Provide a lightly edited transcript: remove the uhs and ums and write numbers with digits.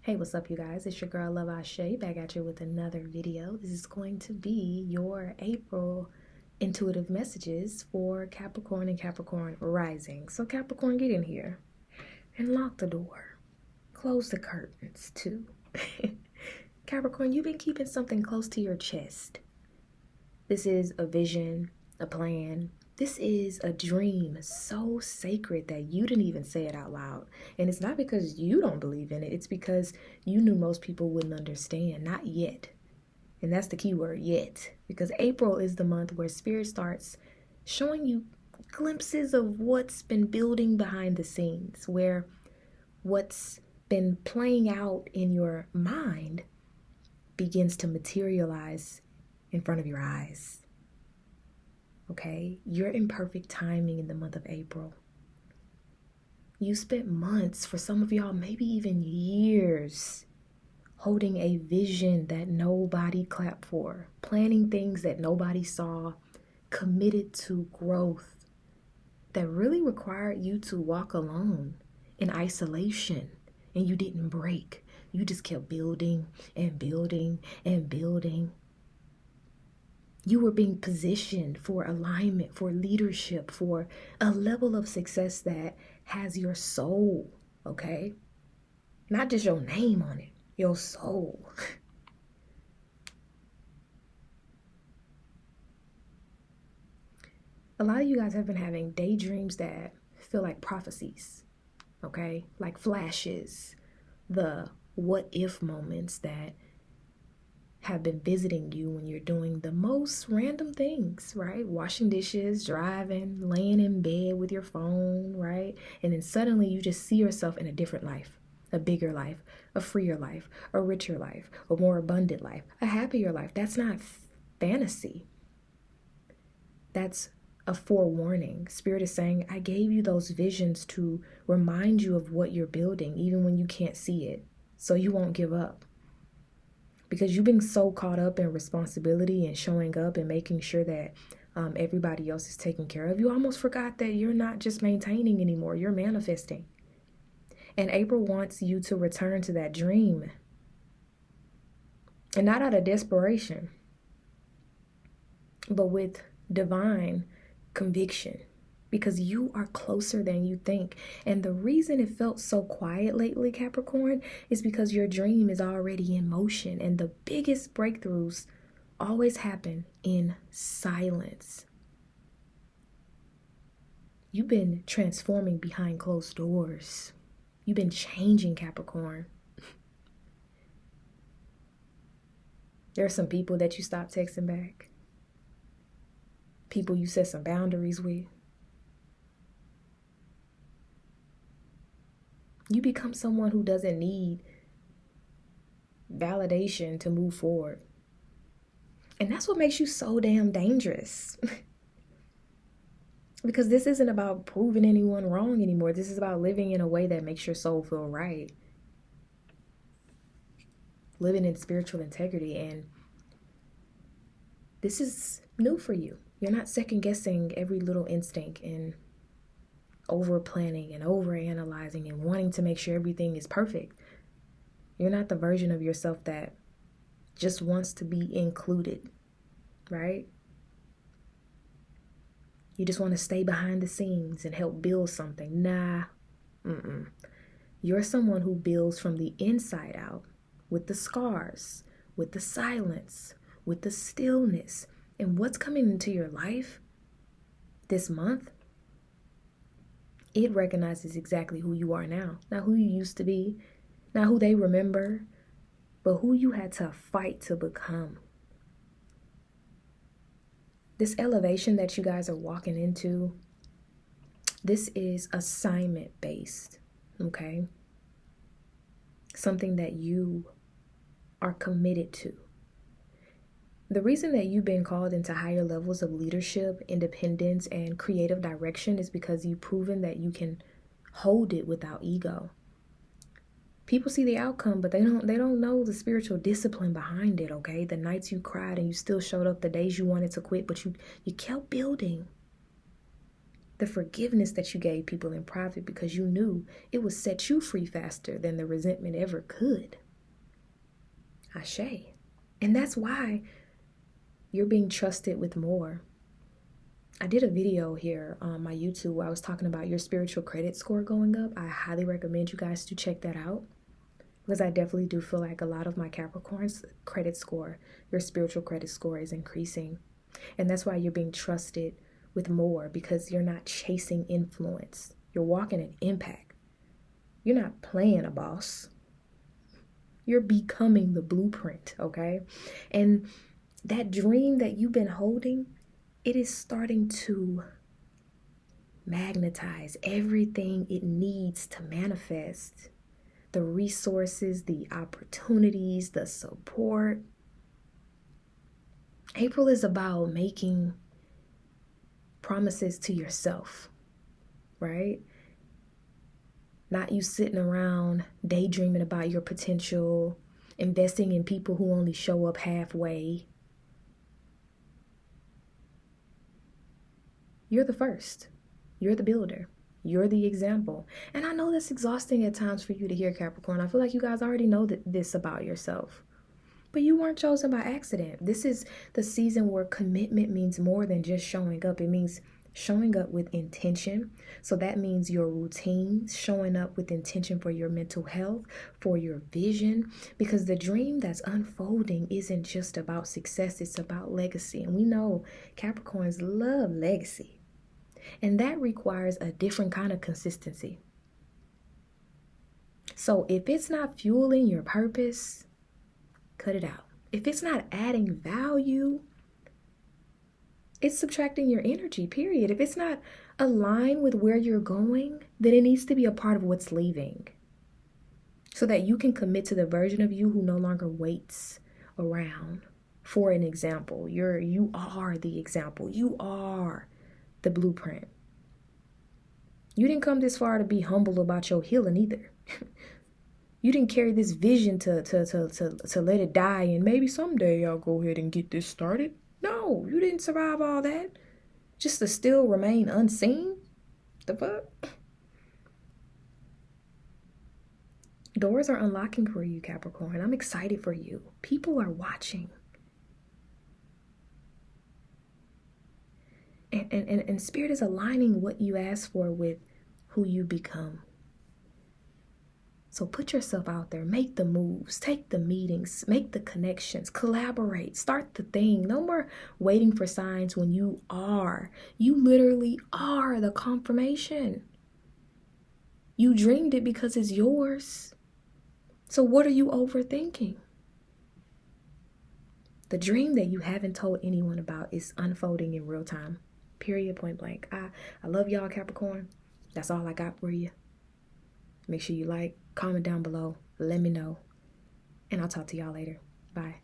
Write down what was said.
Hey, what's up, you guys? It's your girl, Love Ashe, back at you with another video. This is going to be your April intuitive messages for Capricorn and Capricorn rising. So, Capricorn, get in here and lock the door. Close the curtains, too. Capricorn, you've been keeping something close to your chest. This is a vision, a plan. This is a dream so sacred that you didn't even say it out loud. And it's not because you don't believe in it. It's because you knew most people wouldn't understand. Not yet. And that's the key word, yet. Because April is the month where Spirit starts showing you glimpses of what's been building behind the scenes, where what's been playing out in your mind begins to materialize in front of your eyes. Okay, you're in perfect timing in the month of April. You spent months, for some of y'all, maybe even years, holding a vision that nobody clapped for, planning things that nobody saw, committed to growth that really required you to walk alone in isolation, and you didn't break. You just kept building and building and building. You were being positioned for alignment, for leadership, for a level of success that has your soul, okay? Not just your name on it, your soul. A lot of you guys have been having daydreams that feel like prophecies, okay? Like flashes, the what if moments that have been visiting you when you're doing the most random things, right? Washing dishes, driving, laying in bed with your phone, right? And then suddenly you just see yourself in a different life, a bigger life, a freer life, a richer life, a more abundant life, a happier life. That's not fantasy. That's a forewarning. Spirit is saying, I gave you those visions to remind you of what you're building, even when you can't see it, so you won't give up. Because you've been so caught up in responsibility and showing up and making sure that everybody else is taken care of, you almost forgot that you're not just maintaining anymore, you're manifesting. And April wants you to return to that dream. And not out of desperation, but with divine conviction. Because you are closer than you think. And the reason it felt so quiet lately, Capricorn, is because your dream is already in motion. And the biggest breakthroughs always happen in silence. You've been transforming behind closed doors. You've been changing, Capricorn. There are some people that you stopped texting back. People you set some boundaries with. You become someone who doesn't need validation to move forward. And that's what makes you so damn dangerous. Because this isn't about proving anyone wrong anymore. This is about living in a way that makes your soul feel right. Living in spiritual integrity. And this is new for you. You're not second guessing every little instinct and over planning and over analyzing and wanting to make sure everything is perfect. You're not the version of yourself that just wants to be included, right? You just want to stay behind the scenes and help build something. Nah, You're someone who builds from the inside out, with the scars, with the silence, with the stillness. And what's coming into your life this month, it recognizes exactly who you are now. Not who you used to be, not who they remember, but who you had to fight to become. This elevation that you guys are walking into, this is assignment-based, okay? Something that you are committed to. The reason that you've been called into higher levels of leadership, independence, and creative direction is because you've proven that you can hold it without ego. People see the outcome, but they don't know the spiritual discipline behind it, okay? The nights you cried and you still showed up, the days you wanted to quit, but you kept building. The forgiveness that you gave people in private because you knew it would set you free faster than the resentment ever could. Ashe. And that's why you're being trusted with more. I did a video here on my YouTube where I was talking about your spiritual credit score going up. I highly recommend you guys to check that out, because I definitely do feel like a lot of my Capricorn's credit score, your spiritual credit score, is increasing. And that's why you're being trusted with more, because you're not chasing influence. You're walking in impact. You're not playing a boss. You're becoming the blueprint, okay? And that dream that you've been holding, it is starting to magnetize everything it needs to manifest. The resources, the opportunities, the support. April is about making promises to yourself, right? Not you sitting around daydreaming about your potential, investing in people who only show up halfway. You're the first. You're the builder. You're the example. And I know that's exhausting at times for you to hear, Capricorn. I feel like you guys already know this about yourself. But you weren't chosen by accident. This is the season where commitment means more than just showing up. It means showing up with intention. So that means your routines, showing up with intention for your mental health, for your vision, because the dream that's unfolding isn't just about success, it's about legacy. And we know Capricorns love legacy. And that requires a different kind of consistency. So if it's not fueling your purpose, cut it out. If it's not adding value, it's subtracting your energy, period. If it's not aligned with where you're going, then it needs to be a part of what's leaving, so that you can commit to the version of you who no longer waits around for an example. You are the example. You are the blueprint. You didn't come this far to be humble about your healing either. You didn't carry this vision to let it die and maybe someday I'll go ahead and get this started. No, you didn't survive all that just to still remain unseen. The fuck? Doors are unlocking for you, Capricorn. I'm excited for you. People are watching. And Spirit is aligning what you ask for with who you become. So put yourself out there, make the moves, take the meetings, make the connections, collaborate, start the thing. No more waiting for signs when you literally are the confirmation. You dreamed it because it's yours. So what are you overthinking? The dream that you haven't told anyone about is unfolding in real time. Period, point blank. I love y'all, Capricorn. That's all I got for you. Make sure you like, comment down below, let me know, and I'll talk to y'all later. Bye.